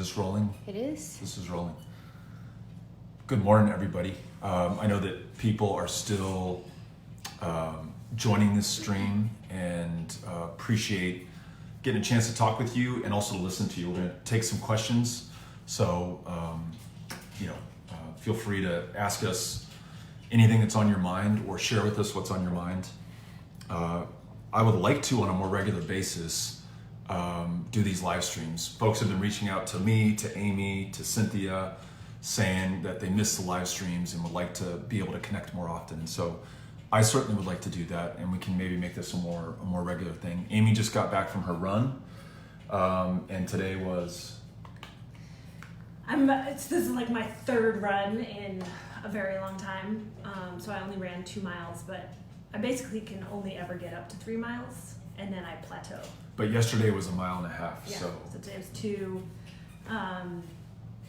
this rolling? It is. This is rolling. Good morning, everybody. I know that people are still joining this stream, and appreciate getting a chance to talk with you and also to listen to you. We're going to take some questions, so feel free to ask us anything that's on your mind or share with us what's on your mind. I would like to, on a more regular basis, do these live streams. Folks have been reaching out to me, to Amy, to Cynthia, saying that they miss the live streams and would like to be able to connect more often. And so I certainly would like to do that, and we can maybe make this a more regular thing. Amy just got back from her run, and today was... This is like my third run in a very long time, so I only ran 2 miles, but I basically can only ever get up to 3 miles, and then I plateau. But yesterday was 1.5 miles, yeah, so today was 2.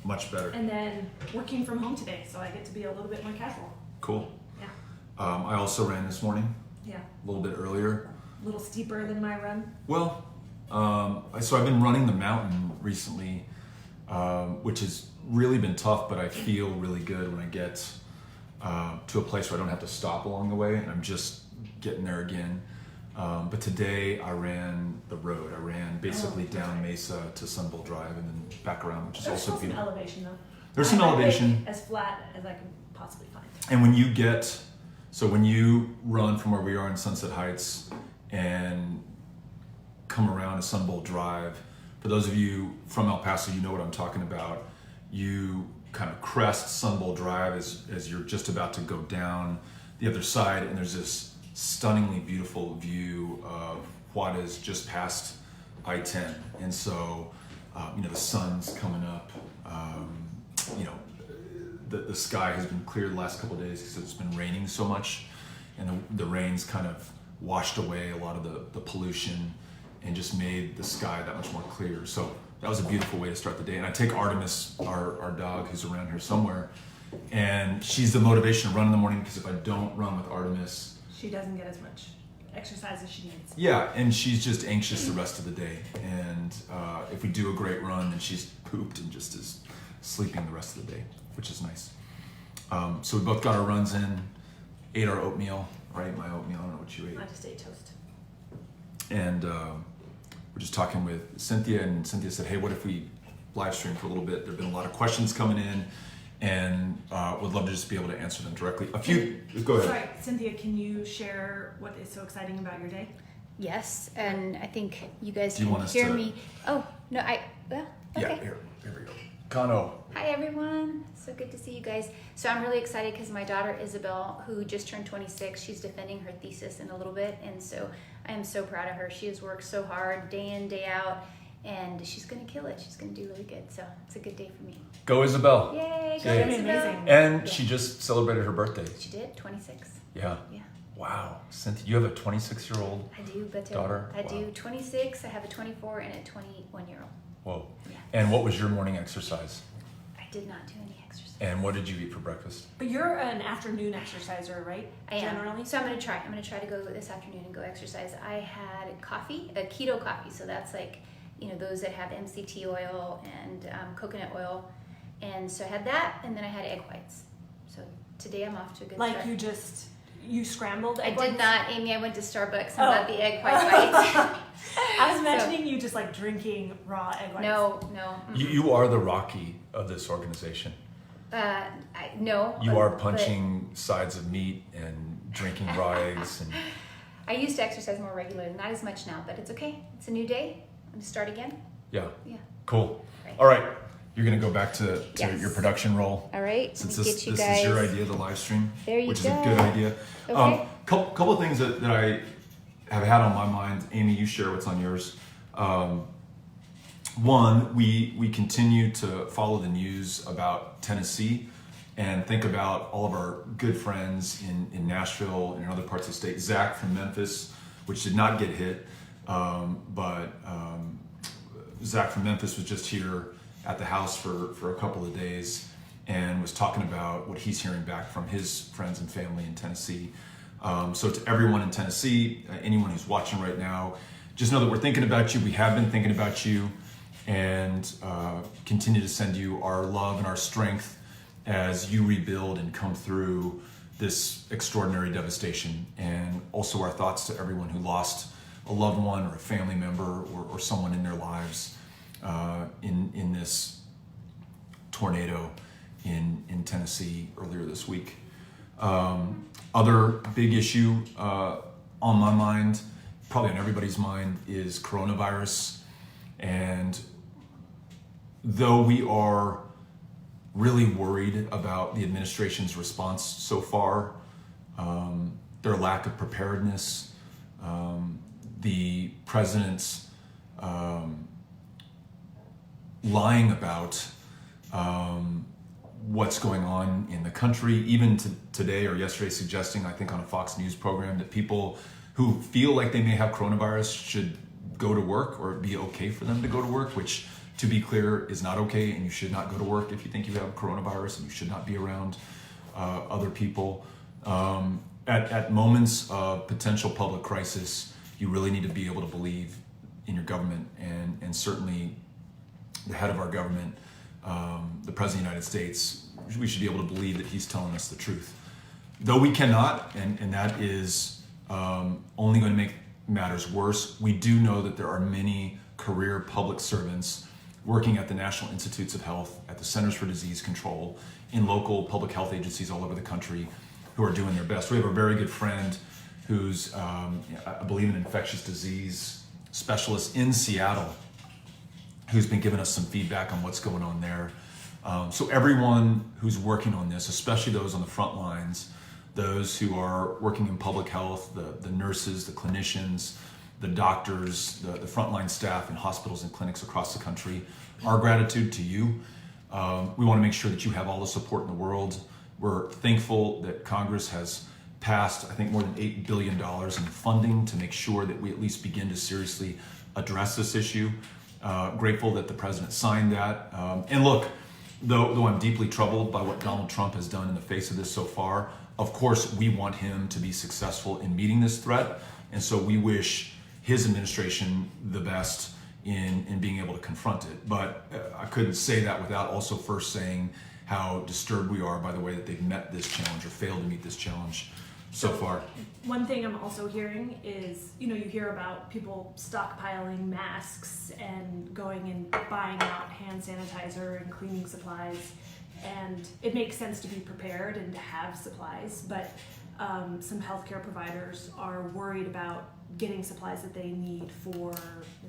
much better. And then working from home today, so I get to be a little bit more casual. Cool. Yeah. I also ran this morning. Yeah. A little bit earlier. A little steeper than my run. Well, so I've been running the mountain recently, which has really been tough, but I feel really good when I get to a place where I don't have to stop along the way, and I'm just getting there again. But today I ran the road. I ran basically down Mesa to Sunbull Drive and then back around, which is There's also still some beautiful. elevation though. There's some elevation. As flat as I can possibly find. And when you run from where we are in Sunset Heights and come around to Sunbull Drive, for those of you from El Paso, you know what I'm talking about. You kind of crest Sunbull Drive as you're just about to go down the other side, and there's this stunningly beautiful view of what is just past I-10. And so, the sun's coming up. The sky has been clear the last couple of days because it's been raining so much, and the rain's kind of washed away a lot of the pollution and just made the sky that much more clear. So that was a beautiful way to start the day. And I take Artemis, our dog, who's around here somewhere, and she's the motivation to run in the morning, because if I don't run with Artemis, She doesn't get as much exercise as she needs. yeah, and she's just anxious the rest of the day. And if we do a great run, then she's pooped and just is sleeping the rest of the day, which is nice. So we both got our runs in, ate our oatmeal, right? My oatmeal, I don't know what you ate. I just ate toast. And we're just talking with Cynthia, and Cynthia said, hey, what if we live stream for a little bit? There have been a lot of questions coming in, and would love to just be able to answer them directly. Go ahead. Sorry, Cynthia, can you share what is so exciting about your day? Yes, and I think you guys Do you can want us hear to- me. Oh, no, okay. Yeah, here we go. Kano. Hi, everyone. So good to see you guys. So I'm really excited because my daughter, Isabel, who just turned 26, she's defending her thesis in a little bit. And so I am so proud of her. She has worked so hard day in, day out, and she's going to kill it. She's going to do really good. So it's a good day for me. Go Isabel. Yay, go Yay. Isabel. Amazing. And Yeah. she just celebrated her birthday. She did, 26. Yeah. Yeah. Wow. Cynthia, you have a 26-year-old I do, Beto. daughter? I Wow. do 26, I have a 24, and a 21-year-old. Whoa. Yeah. And what was your morning exercise? I did not do any exercise. And what did you eat for breakfast? But you're an afternoon exerciser, right? I am. Generally. So I'm gonna try to go this afternoon and go exercise. I had coffee, a keto coffee. So that's like, those that have MCT oil and coconut oil. And so I had that, and then I had egg whites. So today I'm off to a good start. You scrambled I egg did whites? not, Amy. I went to Starbucks and Oh. got the egg whites. I was imagining you just like drinking raw egg whites. No. You are the Rocky of this organization. No. You are but punching sides of meat and drinking raw eggs. And I used to exercise more regularly, not as much now, but it's okay. It's a new day. I'm going to start again. yeah, Yeah. cool. Right. All right, you're gonna go back to Yes. your production role. All right. Since let me this get you is guys. your idea, the live stream, There you which go. is a good idea. Okay. Couple of things that I have had on my mind. Amy, you share what's on yours. One, we continue to follow the news about Tennessee and think about all of our good friends in Nashville and in other parts of the state. Zach from Memphis, which did not get hit, but Zach from Memphis was just here at the house for a couple of days and was talking about what he's hearing back from his friends and family in Tennessee. So to everyone in Tennessee, anyone who's watching right now, just know that we're thinking about you. We have been thinking about you. and continue to send you our love and our strength as you rebuild and come through this extraordinary devastation. And also our thoughts to everyone who lost a loved one or a family member or someone in their lives in this tornado in Tennessee earlier this week. Other big issue on my mind, probably on everybody's mind, is coronavirus. And though we are really worried about the administration's response so far, their lack of preparedness, the president's lying about what's going on in the country, even today or yesterday suggesting, I think on a Fox News program, that people who feel like they may have coronavirus should go to work, or it'd be okay for them to go to work, which, to be clear, is not okay, and you should not go to work if you think you have coronavirus, and you should not be around other people. At moments of potential public crisis, you really need to be able to believe in your government, and certainly the head of our government, the President of the United States, we should be able to believe that he's telling us the truth. Though we cannot, and that is only going to make matters worse, we do know that there are many career public servants working at the National Institutes of Health, at the Centers for Disease Control, in local public health agencies all over the country who are doing their best. We have a very good friend who's, I believe, an infectious disease specialist in Seattle, who's been giving us some feedback on what's going on there. So everyone who's working on this, especially those on the front lines, those who are working in public health, the nurses, the clinicians, the doctors, the frontline staff in hospitals and clinics across the country, our gratitude to you. We want to make sure that you have all the support in the world. We're thankful that Congress has passed, I think, more than $8 billion in funding to make sure that we at least begin to seriously address this issue. Grateful that the president signed that. And look, though I'm deeply troubled by what Donald Trump has done in the face of this so far, of course, we want him to be successful in meeting this threat. And so we wish his administration the best in being able to confront it. But I couldn't say that without also first saying how disturbed we are by the way that they've met this challenge or failed to meet this challenge so far. One thing I'm also hearing is, you hear about people stockpiling masks and going and buying out hand sanitizer and cleaning supplies. And it makes sense to be prepared and to have supplies, but some healthcare providers are worried about getting supplies that they need for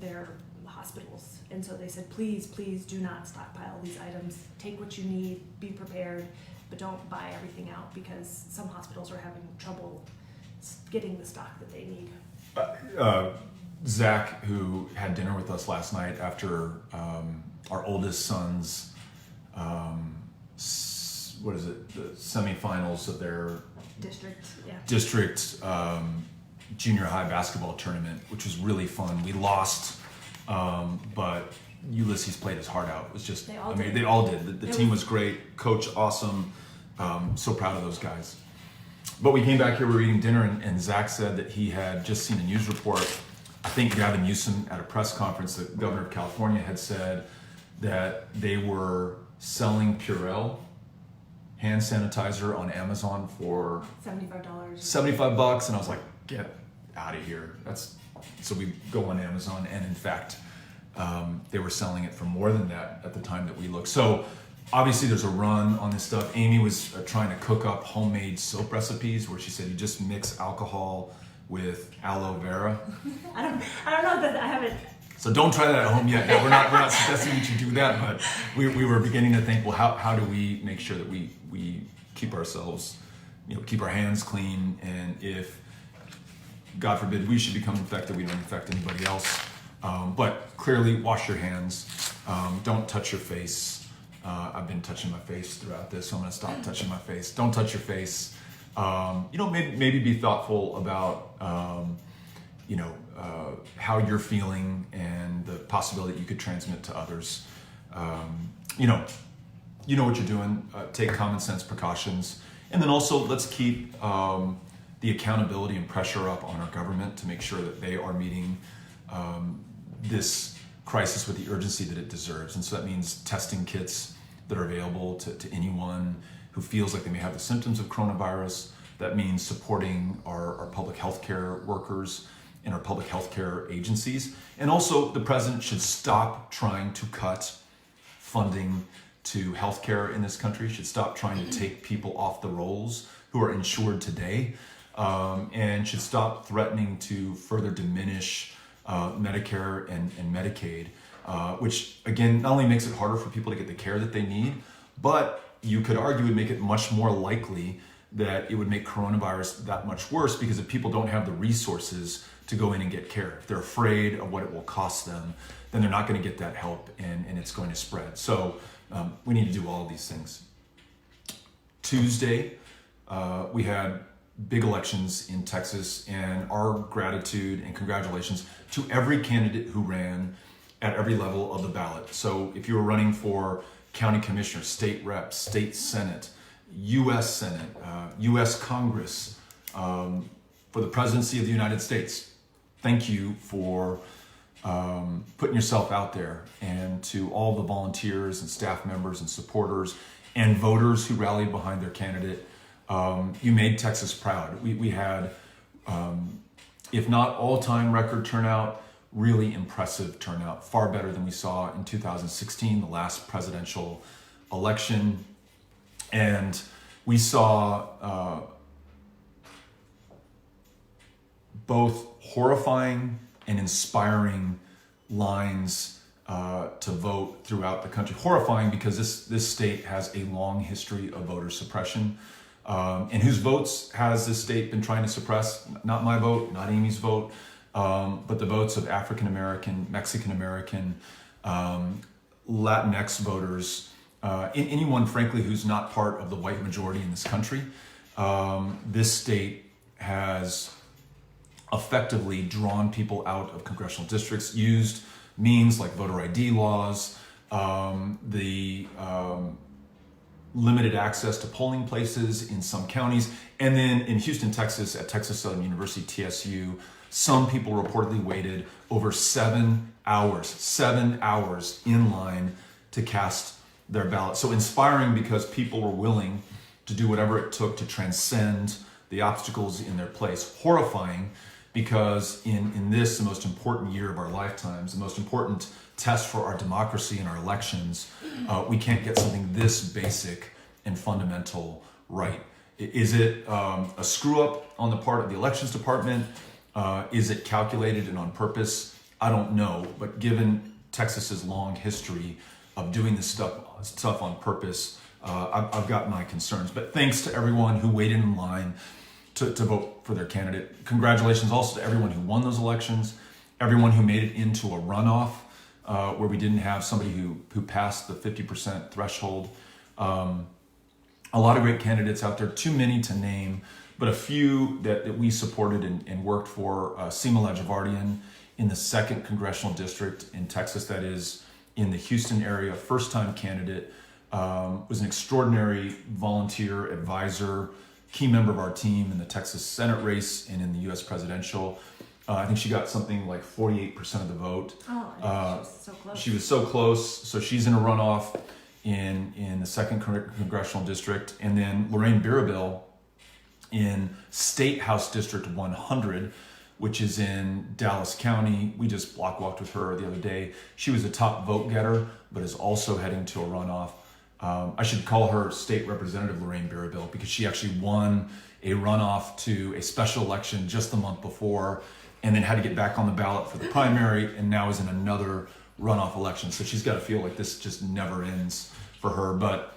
their hospitals. And so they said, please do not stockpile these items. Take what you need, be prepared, but don't buy everything out, because some hospitals are having trouble getting the stock that they need. Zach, who had dinner with us last night after our oldest son's the semifinals of their district junior high basketball tournament, which was really fun. We lost, but Ulysses played his heart out. It was just, they all did. The team was great. Coach, awesome. So proud of those guys. But we came back here, we were eating dinner, and Zach said that he had just seen a news report. I think Gavin Newsom at a press conference, the governor of California, had said that they were selling Purell hand sanitizer on Amazon for $75. And I was like, get out of here. So we go on Amazon, and in fact, they were selling it for more than that at the time that we looked. So obviously there's a run on this stuff. Amy was trying to cook up homemade soap recipes where she said you just mix alcohol with aloe vera. I don't know that I haven't. So don't try that at home yet. No, we're not suggesting that you do that, but we were beginning to think, well, how do we make sure that we keep ourselves, keep our hands clean, and if, God forbid, we should become infected, we don't infect anybody else. But clearly, wash your hands. Don't touch your face. I've been touching my face throughout this, so I'm going to stop touching my face. Don't touch your face. Maybe be thoughtful about, how you're feeling and the possibility that you could transmit to others. You know what you're doing. Take common sense precautions. And then also, let's keep the accountability and pressure up on our government to make sure that they are meeting this crisis with the urgency that it deserves. And so that means testing kits that are available to anyone who feels like they may have the symptoms of coronavirus. That means supporting our public health care workers and our public health care agencies. And also, the president should stop trying to cut funding to healthcare in this country, should stop trying to take people off the rolls who are insured today, and should stop threatening to further diminish Medicare and Medicaid, which again, not only makes it harder for people to get the care that they need, but you could argue would make it much more likely that it would make coronavirus that much worse, because if people don't have the resources to go in and get care, if they're afraid of what it will cost them, then they're not going to get that help, and it's going to spread. So we need to do all of these things. Tuesday, we had big elections in Texas, and our gratitude and congratulations to every candidate who ran at every level of the ballot. So if you were running for county commissioner, state rep, state senate, U.S. Senate, U.S. Congress, for the presidency of the United States, thank you for putting yourself out there, and to all the volunteers and staff members and supporters and voters who rallied behind their candidate. You made Texas proud. We had, if not all-time record turnout, really impressive turnout, far better than we saw in 2016, the last presidential election. And we saw both horrifying and inspiring lines to vote throughout the country. Horrifying because this state has a long history of voter suppression. And whose votes has this state been trying to suppress? Not my vote, not Amy's vote, but the votes of African American, Mexican American, Latinx voters, anyone, frankly, who's not part of the white majority in this country. This state has effectively drawn people out of congressional districts, used means like voter ID laws, the limited access to polling places in some counties. And then in Houston, Texas, at Texas Southern University, TSU, some people reportedly waited over 7 hours in line to cast their ballot. So inspiring because people were willing to do whatever it took to transcend the obstacles in their place. Horrifying because in this, the most important year of our lifetimes, the most important test for our democracy and our elections, we can't get something this basic and fundamental right. Is it a screw up on the part of the elections department? Is it calculated and on purpose? I don't know, but given Texas's long history of doing this stuff on purpose, I've got my concerns. But thanks to everyone who waited in line to vote for their candidate. Congratulations also to everyone who won those elections, everyone who made it into a runoff where we didn't have somebody who passed the 50% threshold. A lot of great candidates out there, too many to name, but a few that we supported and worked for. Seema Lajavardian in the 2nd Congressional District in Texas, that is in the Houston area, first-time candidate, was an extraordinary volunteer, advisor, key member of our team in the Texas Senate race and in the U.S. presidential. I think she got something like 48% of the vote. Oh, she was so close. She was so close. So she's in a runoff in the 2nd Congressional District. And then Lorraine Birabil in State House District 100, which is in Dallas County. We just block walked with her the other day. She was a top vote getter, but is also heading to a runoff. I should call her State Representative Lorraine Birabil because she actually won a runoff to a special election just the month before, and then had to get back on the ballot for the primary, and now is in another runoff election. So she's got to feel like this just never ends for her, but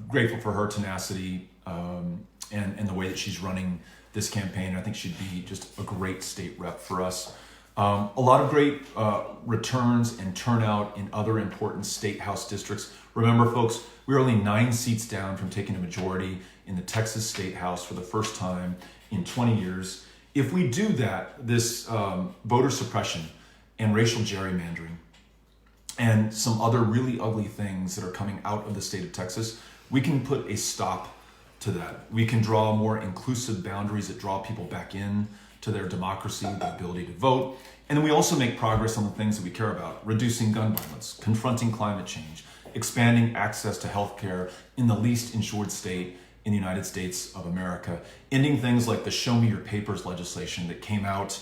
grateful for her tenacity and the way that she's running this campaign. I think she'd be just a great state rep for us. A lot of great returns and turnout in other important state house districts. Remember, folks, we're only 9 seats down from taking a majority in the Texas State House for the first time in 20 years. If we do that, this voter suppression and racial gerrymandering and some other really ugly things that are coming out of the state of Texas, we can put a stop to that. We can draw more inclusive boundaries that draw people back in to their democracy, the ability to vote. And then we also make progress on the things that we care about: reducing gun violence, confronting climate change, expanding access to healthcare in the least insured state in the United States of America, ending things like the Show Me Your Papers legislation that came out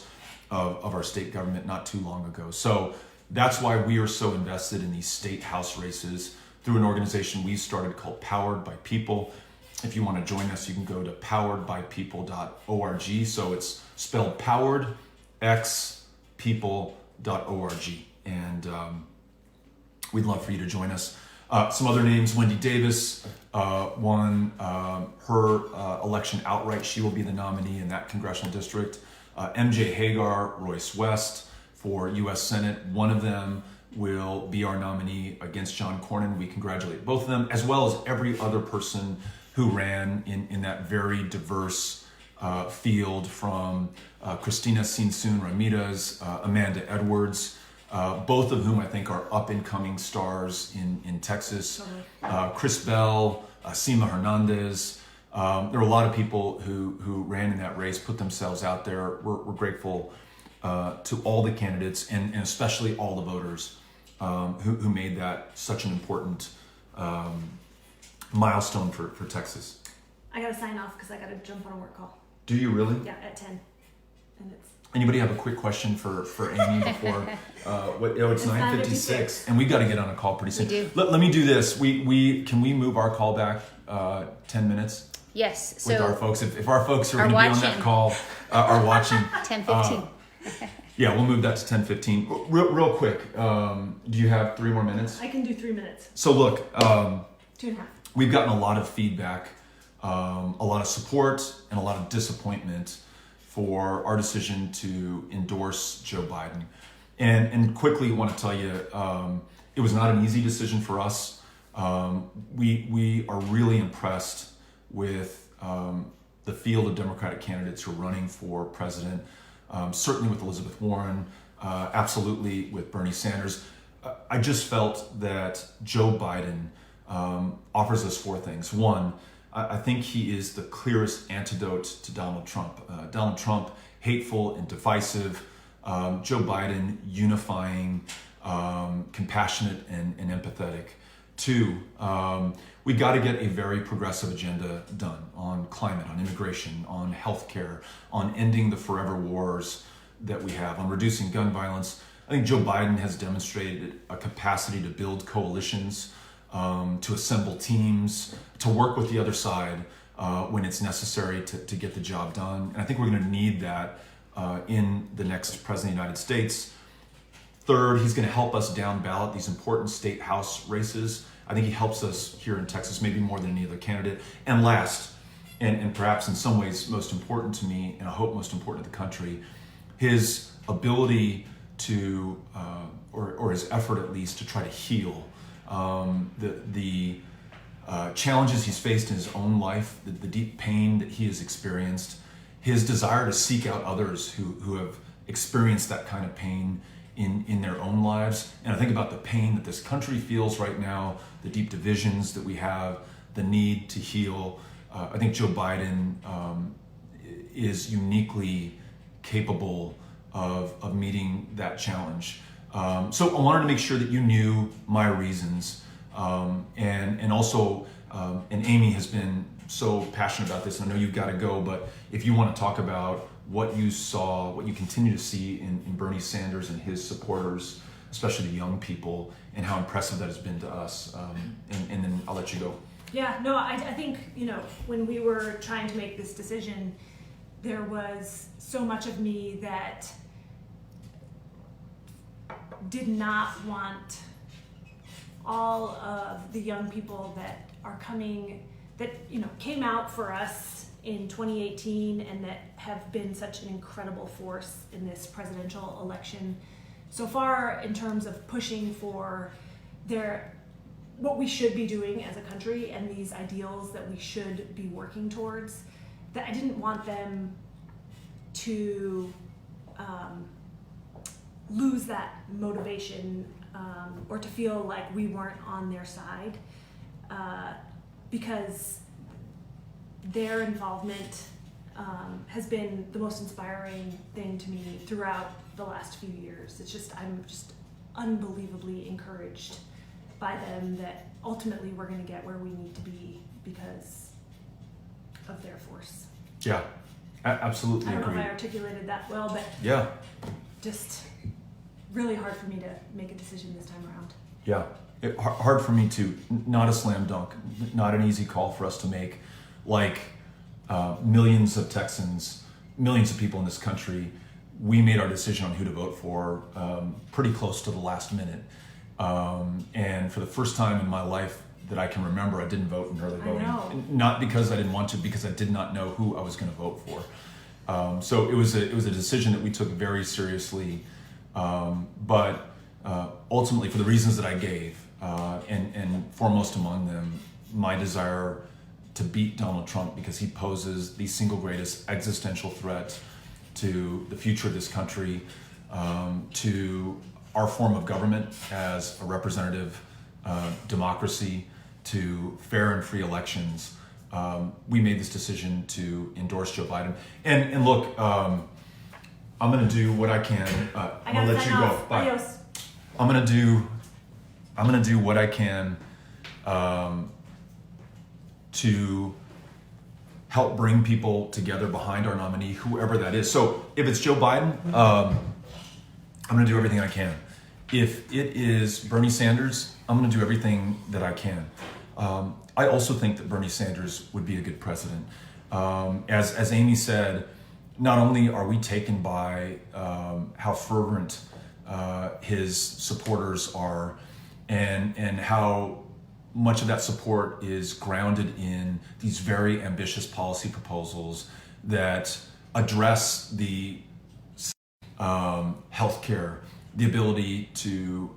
of our state government not too long ago. So that's why we are so invested in these state house races through an organization we started called Powered by People. If you want to join us, you can go to poweredbypeople.org. So it's spelled poweredxpeople.org. And we'd love for you to join us. Some other names: Wendy Davis won her election outright. She will be the nominee in that congressional district. MJ Hagar, Royce West for U.S. Senate. One of them will be our nominee against John Cornyn. We congratulate both of them, as well as every other person who ran in that very diverse field, from Cristina Sinsun Ramirez, Amanda Edwards, both of whom I think are up-and-coming stars in Texas. Chris Bell, Sima Hernandez. There are a lot of people who ran in that race, put themselves out there. We're grateful to all the candidates and especially all the voters who made that such an important milestone for Texas. I gotta sign off because I gotta jump on a work call. Do you really? Yeah, at 10. And it's Anybody have a quick question for Amy before? It's 9:56, and we got to get on a call pretty soon. We do. Let me do this. Can we move our call back 10 minutes? Yes. With So our folks, if our folks who are Are going to be on that watching. call are watching, 10:15. yeah, we'll move that to 10:15. Real quick, do you have 3 more minutes? I can do 3 minutes. So look, 2.5. we've gotten a lot of feedback, a lot of support, and a lot of disappointment for our decision to endorse Joe Biden. And quickly want to tell you, it was not an easy decision for us. We are really impressed with the field of Democratic candidates who are running for president, certainly with Elizabeth Warren, absolutely with Bernie Sanders. I just felt that Joe Biden offers us 4 things. One, I think he is the clearest antidote to Donald Trump. Donald Trump, hateful and divisive. Joe Biden, unifying, compassionate and empathetic. 2, we got to get a very progressive agenda done on climate, on immigration, on healthcare, on ending the forever wars that we have, on reducing gun violence. I think Joe Biden has demonstrated a capacity to build coalitions, to assemble teams, to work with the other side when it's necessary to get the job done. And I think we're going to need that in the next president of the United States. 3rd, he's going to help us down ballot these important state house races. I think he helps us here in Texas, maybe more than any other candidate. And last, and perhaps in some ways most important to me, and I hope most important to the country, his ability to, or his effort at least, to try to heal the challenges he's faced in his own life, the deep pain that he has experienced, his desire to seek out others who have experienced that kind of pain in their own lives. And I think about the pain that this country feels right now, the deep divisions that we have, the need to heal. I think Joe Biden is uniquely capable of meeting that challenge. So I wanted to make sure that you knew my reasons, and also, and Amy has been so passionate about this, and I know you've got to go, but if you want to talk about what you saw, what you continue to see in Bernie Sanders and his supporters, especially the young people, and how impressive that has been to us, and then I'll let you go. Yeah, no, I think, when we were trying to make this decision, there was so much of me that did not want all of the young people that are coming, that came out for us in 2018 and that have been such an incredible force in this presidential election so far in terms of pushing for what we should be doing as a country and these ideals that we should be working towards, that I didn't want them to lose that motivation or to feel like we weren't on their side, because their involvement has been the most inspiring thing to me throughout the last few years. I'm just unbelievably encouraged by them that ultimately we're going to get where we need to be because of their force. Yeah, absolutely I don't agree. know if I articulated that well, but Yeah, just really hard for me to make a decision this time around. yeah. Hard for me too. Not a slam dunk. Not an easy call for us to make. Like millions of Texans, millions of people in this country, we made our decision on who to vote for pretty close to the last minute. And for the first time in my life that I can remember, I didn't vote in early voting. know. Not because I didn't want to, because I did not know who I was going to vote for. So it was a decision that we took very seriously, but ultimately for the reasons that I gave, and foremost among them, my desire to beat Donald Trump because he poses the single greatest existential threat to the future of this country, to our form of government as a representative democracy, to fair and free elections. We made this decision to endorse Joe Biden. And look, I'm going to do what I can. I'm going to let you go. Bye. Adios. I'm going to do what I can to help bring people together behind our nominee, whoever that is. So if it's Joe Biden, I'm going to do everything I can. If it is Bernie Sanders, I'm going to do everything that I can. I also think that Bernie Sanders would be a good president. As Amy said, not only are we taken by how fervent his supporters are, and how much of that support is grounded in these very ambitious policy proposals that address the healthcare, the ability to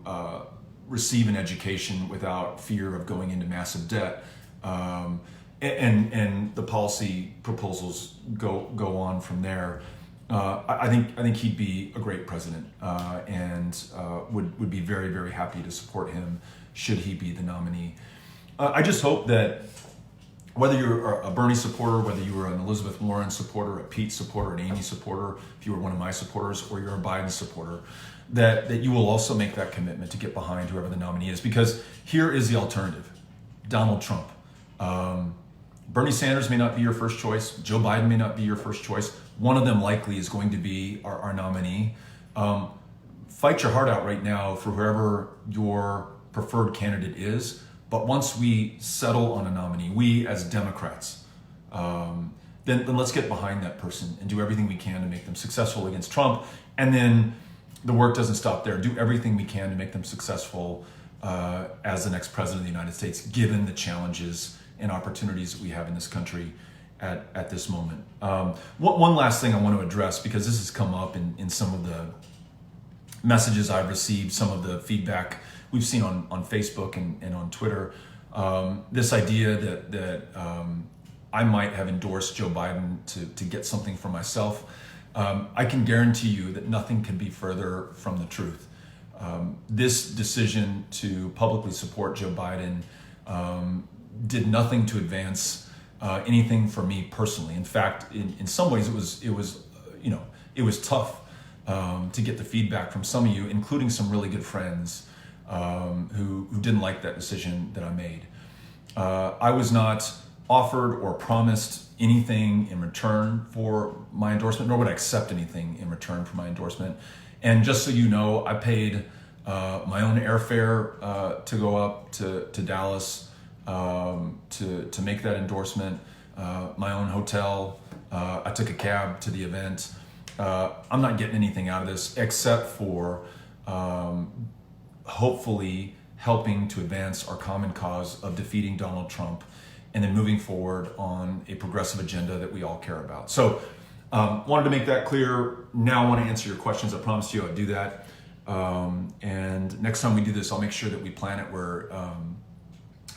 receive an education without fear of going into massive debt, and the policy proposals go on from there. I think he'd be a great president, and would be very, very happy to support him should he be the nominee. I just hope that whether you're a Bernie supporter, whether you were an Elizabeth Warren supporter, a Pete supporter, an Amy supporter, if you were one of my supporters, or you're a Biden supporter, that you will also make that commitment to get behind whoever the nominee is. Because here is the alternative: Donald Trump. Bernie Sanders may not be your first choice. Joe Biden may not be your first choice. One of them likely is going to be our nominee. Fight your heart out right now for whoever your preferred candidate is. But once we settle on a nominee, we as Democrats, then let's get behind that person and do everything we can to make them successful against Trump. And then the work doesn't stop there. Do everything we can to make them successful as the next president of the United States, given the challenges and opportunities that we have in this country at this moment. One last thing I want to address, because this has come up in some of the messages I've received, some of the feedback we've seen on Facebook and on Twitter, this idea that I might have endorsed Joe Biden to get something for myself. I can guarantee you that nothing can be further from the truth. This decision to publicly support Joe Biden did nothing to advance anything for me personally. In fact, in some ways, it was tough to get the feedback from some of you, including some really good friends who didn't like that decision that I made. I was not offered or promised anything in return for my endorsement, nor would I accept anything in return for my endorsement. And just so you know, I paid my own airfare to go up to Dallas to make that endorsement, my own hotel. I took a cab to the event. I'm not getting anything out of this except for hopefully helping to advance our common cause of defeating Donald Trump and then moving forward on a progressive agenda that we all care about. So wanted to make that clear. Now I want to answer your questions. I promised you I'd do that. And next time we do this, I'll make sure that we plan it where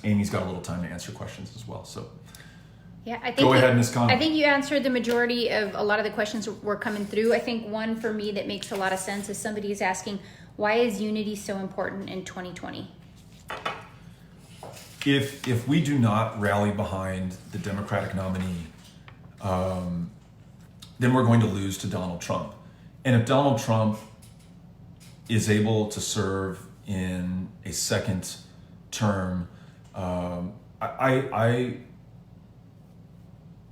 Amy's got a little time to answer questions as well. So Yeah, I think go ahead, Ms. Conlon. I think you answered the majority of a lot of the questions that were coming through. I think one for me that makes a lot of sense is somebody is asking, why is unity so important in 2020? If we do not rally behind the Democratic nominee, then we're going to lose to Donald Trump. And if Donald Trump is able to serve in a second term, I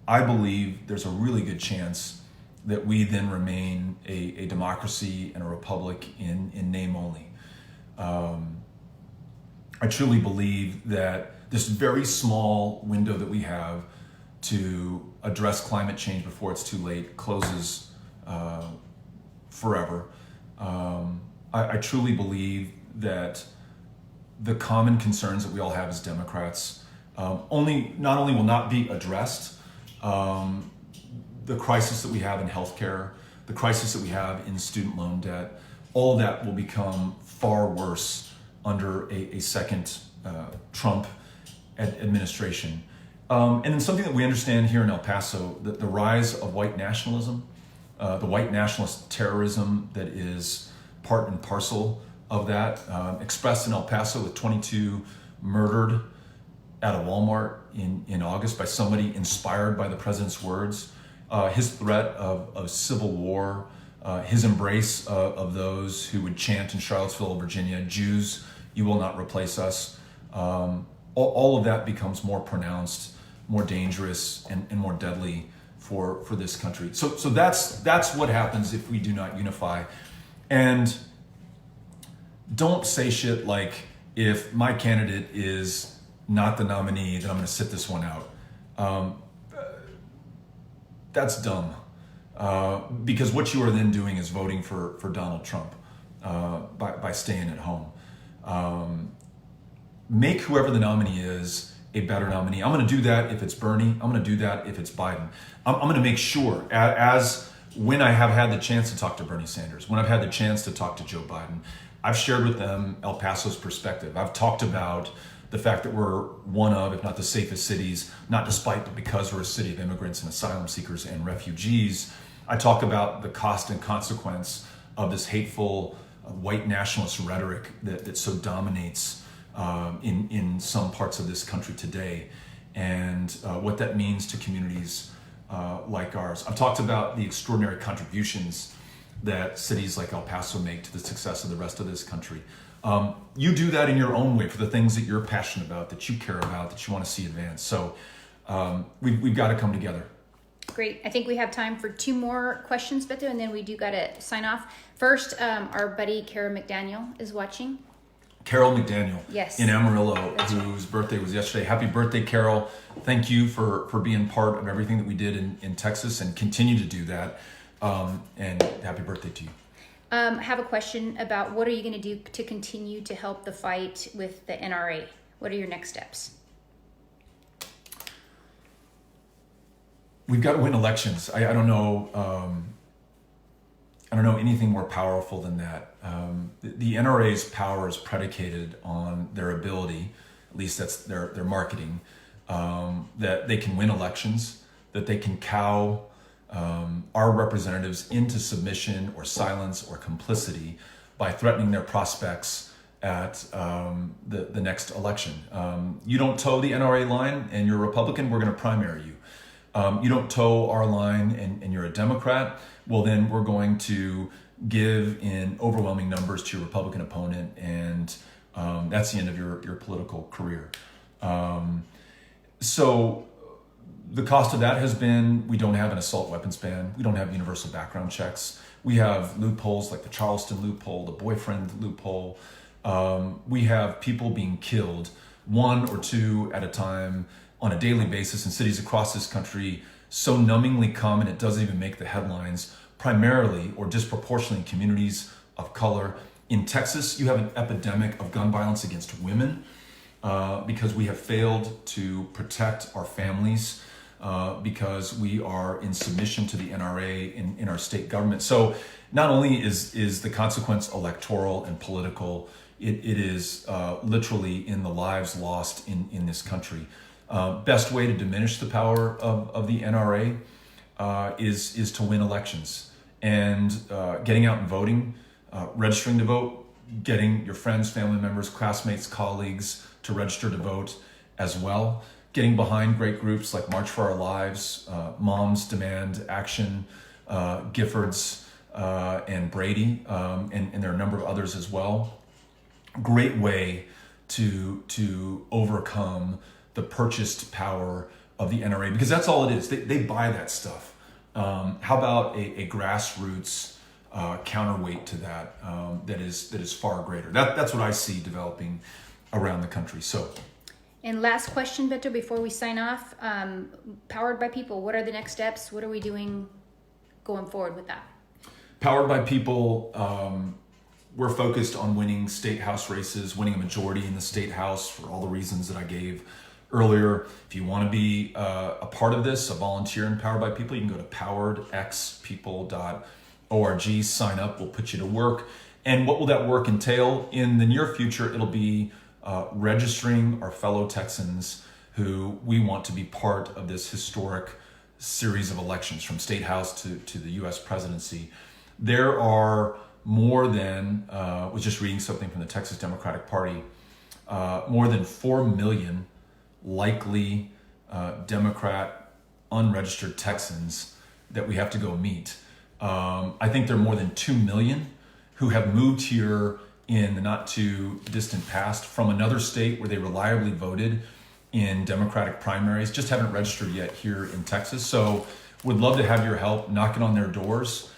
believe there's a really good chance that we then remain a democracy and a republic in name only. I truly believe that this very small window that we have to address climate change before it's too late closes forever. I truly believe that the common concerns that we all have as Democrats not only will not be addressed, the crisis that we have in healthcare, the crisis that we have in student loan debt, all of that will become far worse under a second Trump administration. And then something that we understand here in El Paso, the rise of white nationalism, the white nationalist terrorism that is part and parcel of that, expressed in El Paso with 22 murdered at a Walmart in August by somebody inspired by the president's words, his threat of civil war, his embrace of those who would chant in Charlottesville, Virginia, "Jews, you will not replace us." All of that becomes more pronounced, more dangerous, and more deadly for this country. So that's what happens if we do not unify. And don't say shit like, if my candidate is not the nominee, then I'm going to sit this one out. That's dumb. Because what you are then doing is voting for Donald Trump by staying at home. Make whoever the nominee is a better nominee. I'm going to do that if it's Bernie. I'm going to do that if it's Biden. I'm going to make sure, as when I have had the chance to talk to Bernie Sanders, when I've had the chance to talk to Joe Biden, I've shared with them El Paso's perspective. I've talked about the fact that we're one of, if not the safest cities, not despite, but because we're a city of immigrants and asylum seekers and refugees. I talk about the cost and consequence of this hateful white nationalist rhetoric that so dominates in some parts of this country today, and what that means to communities like ours. I've talked about the extraordinary contributions that cities like El Paso make to the success of the rest of this country. You do that in your own way for the things that you're passionate about, that you care about, that you want to see advance. So we've got to come together. Great. I think we have time for 2 more questions, Beto, and then we do got to sign off. First, our buddy Kara McDaniel is watching. Carol McDaniel, yes, in Amarillo, That's whose birthday was yesterday. Happy birthday, Carol. Thank you for being part of everything that we did in Texas and continue to do that. And happy birthday to you. I have a question about what are you going to do to continue to help the fight with the NRA? What are your next steps? We've got to win elections. I don't know. I don't know anything more powerful than that. The NRA's power is predicated on their ability, at least that's their marketing, that they can win elections, that they can cow our representatives into submission or silence or complicity by threatening their prospects at the next election. You don't toe the NRA line and you're a Republican, we're going to primary you. You don't toe our line and you're a Democrat, well then we're going to give in overwhelming numbers to your Republican opponent, and that's the end of your political career. So the cost of that has been, we don't have an assault weapons ban, we don't have universal background checks, we have loopholes like the Charleston loophole, the boyfriend loophole, we have people being killed 1 or 2 at a time on a daily basis in cities across this country, so numbingly common it doesn't even make the headlines, primarily or disproportionately in communities of color. In Texas, you have an epidemic of gun violence against women because we have failed to protect our families because we are in submission to the NRA in our state government. So not only is the consequence electoral and political, it is literally in the lives lost in this country. Best way to diminish the power of the NRA is to win elections, and getting out and voting, registering to vote, getting your friends, family members, classmates, colleagues to register to vote as well, getting behind great groups like March for Our Lives, Moms Demand Action, Giffords, and Brady, and there are a number of others as well. Great way to overcome the purchased power of the NRA, because that's all it is. They buy that stuff. How about a grassroots counterweight to that that is far greater? That's what I see developing around the country. So. And last question, Beto, before we sign off. Powered by People, what are the next steps? What are we doing going forward with that? Powered by People, we're focused on winning state house races, winning a majority in the state house for all the reasons that I gave earlier. If you want to be a part of this, a volunteer in Powered by People, you can go to poweredxpeople.org, sign up, we'll put you to work. And what will that work entail? In the near future, it'll be registering our fellow Texans who we want to be part of this historic series of elections from state house to the U.S. presidency. There are more than, was just reading something from the Texas Democratic Party, more than 4 million likely Democrat unregistered Texans that we have to go meet. I think there are more than 2 million who have moved here in the not too distant past from another state where they reliably voted in Democratic primaries, just haven't registered yet here in Texas. So would love to have your help knocking on their doors,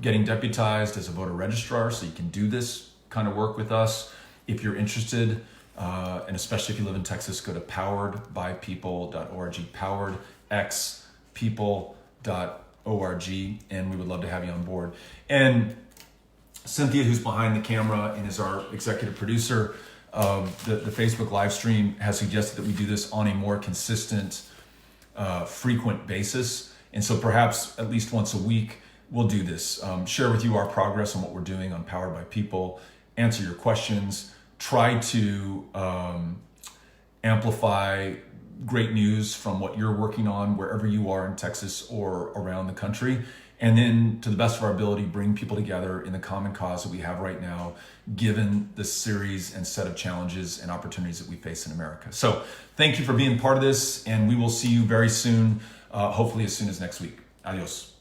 getting deputized as a voter registrar so you can do this kind of work with us. If you're interested, and especially if you live in Texas, go to poweredbypeople.org, poweredxpeople.org, and we would love to have you on board. And Cynthia, who's behind the camera and is our executive producer of the Facebook live stream, has suggested that we do this on a more consistent, frequent basis. And so perhaps at least once a week, we'll do this. Share with you our progress on what we're doing on Powered by People, answer your questions, try to amplify great news from what you're working on wherever you are in Texas or around the country. And then, to the best of our ability, bring people together in the common cause that we have right now, given the series and set of challenges and opportunities that we face in America. So thank you for being part of this, and we will see you very soon, hopefully as soon as next week. Adios.